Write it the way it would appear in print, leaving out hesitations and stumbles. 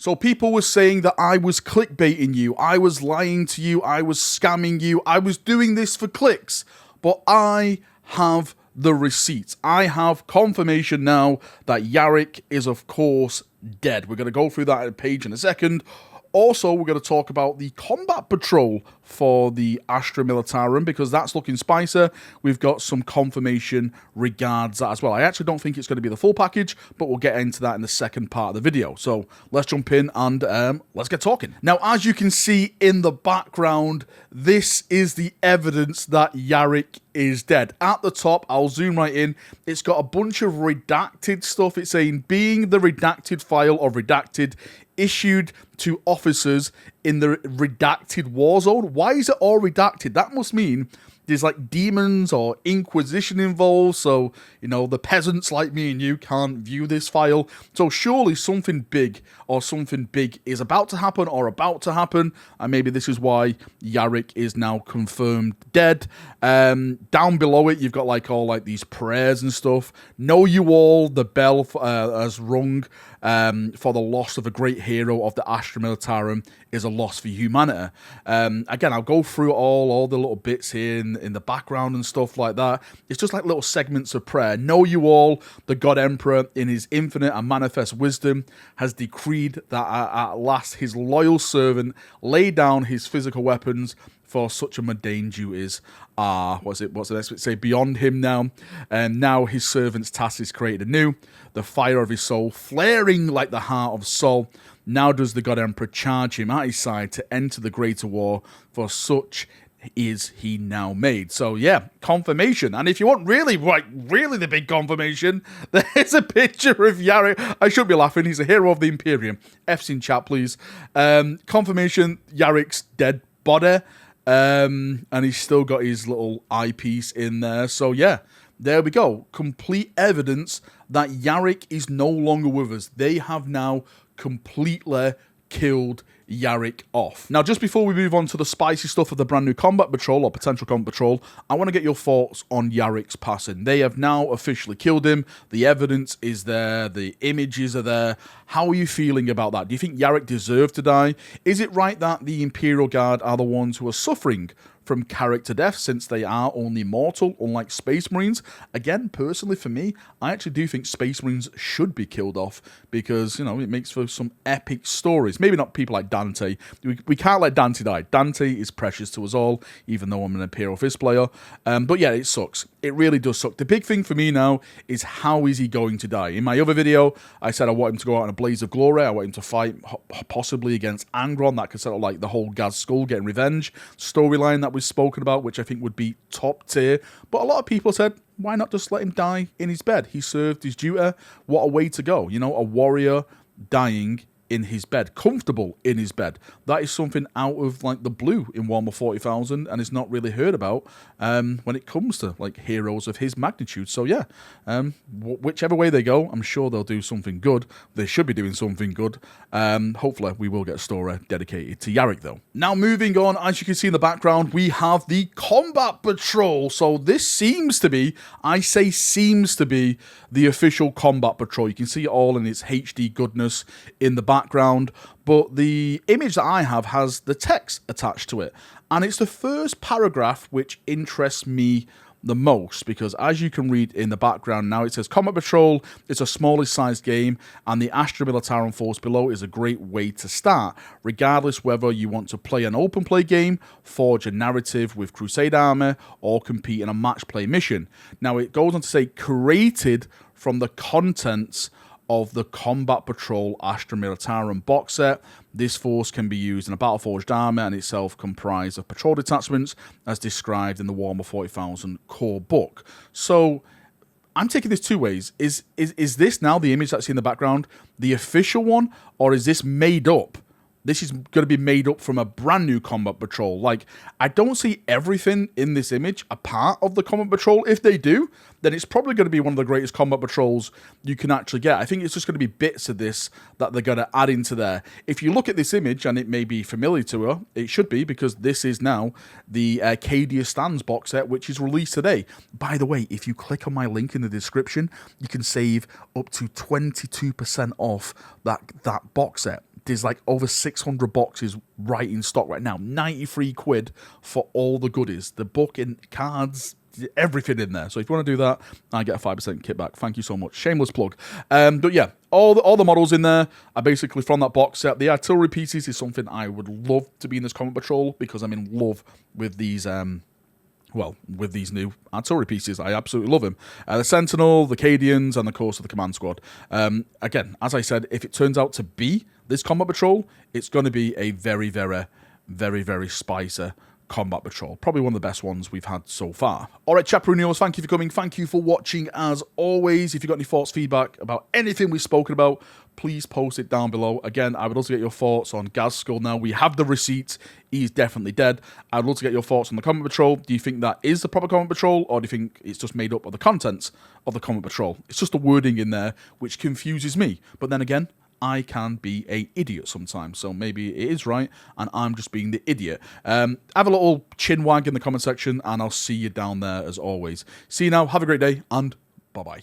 So people were saying that I was clickbaiting you, I was lying to you, I was scamming you, I was doing this for clicks. But I have the receipts. I have confirmation now that Yarrick is, of course, dead. We're going to go through that page in a second. Also, we're going to talk about the combat patrol for the Astra Militarum, because that's looking spicier. We've got some confirmation regards that as well. I actually don't think it's going to be the full package, but we'll get into that in the second part of the video. So let's jump in and let's get talking. Now, as you can see in the background, this is the evidence that Yarrick is dead. At the top, I'll zoom right in. It's got a bunch of redacted stuff. It's saying, being the redacted file of redacted issued to officers in the redacted war zone. Why is it all redacted? That must mean there's like demons or inquisition involved, so, you know, the peasants like me and you can't view this file. So surely something big is about to happen and maybe this is why Yarrick is now confirmed dead. Down below it, you've got like all like these prayers and stuff. Know you all, the bell has rung for the loss of a great hero of the Astra Militarum is a loss for humanity. Again, I'll go through all the little bits here in the background and stuff like that. It's just like little segments of prayer. Know you all, the God Emperor, in his infinite and manifest wisdom, has decreed that at last his loyal servant lay down his physical weapons for such a mundane duties are, what's the next bit say, beyond him now. And now his servant's task is created anew, the fire of his soul flaring like the heart of Sol. Now does the God Emperor charge him at his side to enter the greater war, for such is he now made. So yeah, confirmation. And if you want really the big confirmation, there's a picture of Yarrick. I should be laughing, he's a hero of the Imperium. F's in chat, please. Confirmation, Yarrick's dead body. And he's still got his little eyepiece in there. So yeah, there we go. Complete evidence that Yarrick is no longer with us. They have now completely killed Yarrick off. Now, just before we move on to the spicy stuff of the brand new combat patrol or potential combat patrol, I want to get your thoughts on Yarrick's passing. They have now officially killed him. The evidence is there. The images are there. How are you feeling about that? Do you think Yarrick deserved to die? Is it right that the Imperial Guard are the ones who are suffering from character death, since they are only mortal, unlike Space Marines? Again, personally for me, I actually do think Space Marines should be killed off, because, you know, it makes for some epic stories. Maybe not people like Dante. We can't let Dante die. Dante is precious to us all, even though I'm an Imperial Fist player. But yeah, it sucks. It really does suck. The big thing for me now is, how is he going to die? In my other video, I said I want him to go out in a blaze of glory. I want him to fight possibly against Angron. That could set up like the whole Gaz Skull getting revenge storyline that we've spoken about, which I think would be top tier. But a lot of people said, why not just let him die in his bed? He served his duty. What a way to go. You know, a warrior dying in his bed, comfortable in his bed. That is something out of like the blue in Warhammer 40,000, and it's not really heard about when it comes to like heroes of his magnitude. So yeah, whichever way they go, I'm sure they'll do something good. They should be doing something good. Hopefully we will get a story dedicated to Yarrick though. Now moving on, as you can see in the background, we have the combat patrol. So this seems to be, I say seems to be, the official combat patrol. You can see it all in its HD goodness in the background, but the image that I have has the text attached to it, and it's the first paragraph which interests me the most, because as you can read in the background now, it says Combat Patrol is a smaller sized game, and the Astra Militarum force below is a great way to start, regardless whether you want to play an open play game, forge a narrative with Crusade Army, or compete in a match play mission. Now it goes on to say, created from the contents of the Combat Patrol Astra Militarum box set. This force can be used in a battle-forged army and itself comprised of patrol detachments as described in the Warhammer 40,000 core book. So I'm taking this two ways. Is this now the image that's in the background the official one, or is this made up? This is going to be made up from a brand new Combat Patrol. Like, I don't see everything in this image a part of the Combat Patrol. If they do, then it's probably going to be one of the greatest Combat Patrols you can actually get. I think it's just going to be bits of this that they're going to add into there. If you look at this image, and it may be familiar to her, it should be, because this is now the Cadia Stands box set, which is released today. By the way, if you click on my link in the description, you can save up to 22% off that box set. there's like over 600 boxes right in stock right now. 93 quid for all the goodies. The book and cards, everything in there. So if you want to do that, I get a 5% kickback. Thank you so much. Shameless plug. But yeah, all the models in there are basically from that box set. The artillery pieces is something I would love to be in this Combat Patrol because I'm in love with these with these new artillery pieces. I absolutely love them. The Sentinel, the Cadians, and of course the Command Squad. Again, as I said, if it turns out to be this Combat Patrol, it's going to be a very, very, very, very spicy Combat Patrol. Probably one of the best ones we've had so far. Alright, chat Brunos, thank you for coming. Thank you for watching as always. If you've got any thoughts, feedback about anything we've spoken about, please post it down below. Again, I would also get your thoughts on Gaz Skull now. We have the receipts. He's definitely dead. I'd love to get your thoughts on the Combat Patrol. Do you think that is the proper Combat Patrol, or do you think it's just made up of the contents of the Combat Patrol? It's just the wording in there which confuses me. But then again, I can be an idiot sometimes, so maybe it is right, and I'm just being the idiot. Have a little chin wag in the comment section, and I'll see you down there as always. See you now, have a great day, and bye-bye.